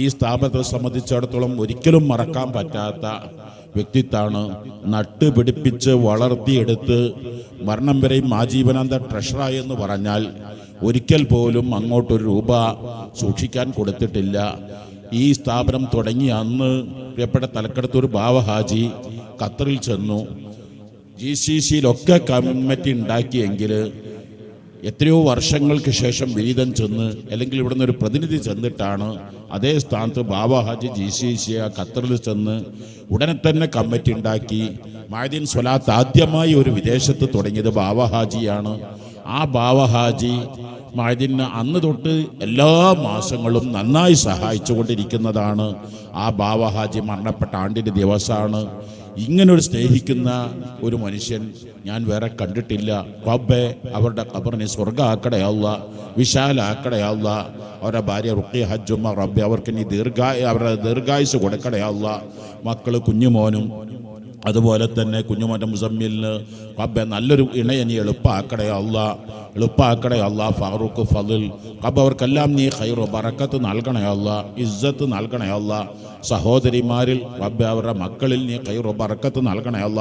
ഈ സ്ഥാപനത്തെ സംബന്ധിച്ചിടത്തോളം ഒരിക്കലും മറക്കാൻ പറ്റാത്ത വ്യക്തിത്വമാണ്. നട്ടുപിടിപ്പിച്ച് വളർത്തിയെടുത്ത് മരണം വരെയും ആജീവനാന്ത ട്രഷറായി എന്ന് പറഞ്ഞാൽ ഒരിക്കൽ പോലും അങ്ങോട്ടൊരു രൂപ സൂക്ഷിക്കാൻ കൊടുത്തിട്ടില്ല. ഈ സ്ഥാപനം തുടങ്ങി അന്ന് പ്രിയപ്പെട്ട തലക്കടത്തൂർ ബാവ ഹാജി ഖത്തറിൽ ചെന്നു. GCCയിലൊക്കെ കമ്മിറ്റി ഉണ്ടാക്കിയെങ്കിൽ എത്രയോ വർഷങ്ങൾക്ക് ശേഷം വിനീതൻ ചെന്ന് അല്ലെങ്കിൽ ഇവിടുന്ന് ഒരു പ്രതിനിധി ചെന്നിട്ടാണ് അതേ സ്ഥാനത്ത് ബാബ ഹാജി GCC ഖത്തറിൽ ചെന്ന് ഉടനെ തന്നെ കമ്മിറ്റി ഉണ്ടാക്കി. മഅദീൻ സ്വലാത്ത് ആദ്യമായി ഒരു വിദേശത്ത് തുടങ്ങിയത് ബാബ ഹാജിയാണ്. ആ ബാബ ഹാജി മഅദീനെ അന്ന് തൊട്ട് എല്ലാ മാസങ്ങളും നന്നായി സഹായിച്ചുകൊണ്ടിരിക്കുന്നതാണ്. ആ ബാബ ഹാജി മരണപ്പെട്ട ആണ്ടിൻ്റെ ദിവസമാണ്. ഇങ്ങനൊരു സ്നേഹിക്കുന്ന ഒരു മനുഷ്യൻ ഞാൻ വേറെ കണ്ടിട്ടില്ല. റബ്ബേ അവരുടെ ഖബറിനെ സ്വർഗ്ഗമാക്കടയല്ല, വിശാലാക്കടയല്ല. അവരുടെ ഭാര്യ റുഖിയ ഹജ്ജുമ്മ റബ്ബേ അവർക്ക് നീ അവരുടെ ദീർഘായുസ് കൊടുക്കടയല്ല. മക്കൾ കുഞ്ഞുമോനും അതുപോലെ തന്നെ കുഞ്ഞുമോൻ്റെ മുസമ്മിലിന് റബ്ബേ നല്ലൊരു ഇണയെ നീ എളുപ്പമാക്കടയല്ല, എളുപ്പമാക്കടയല്ല. ഫാറൂഖ് ഫളിൽ റബ്ബ് അവർക്കെല്ലാം നീ ഖൈറു ബറക്കത്ത് നൽകണയല്ല, ഇസ്സത്ത് നൽകണയല്ല. സഹോദരിമാരിൽ റബ്ബേ അവരുടെ മക്കളിൽ നീ ഖൈറു ബറക്കത്ത് നൽകണയല്ല.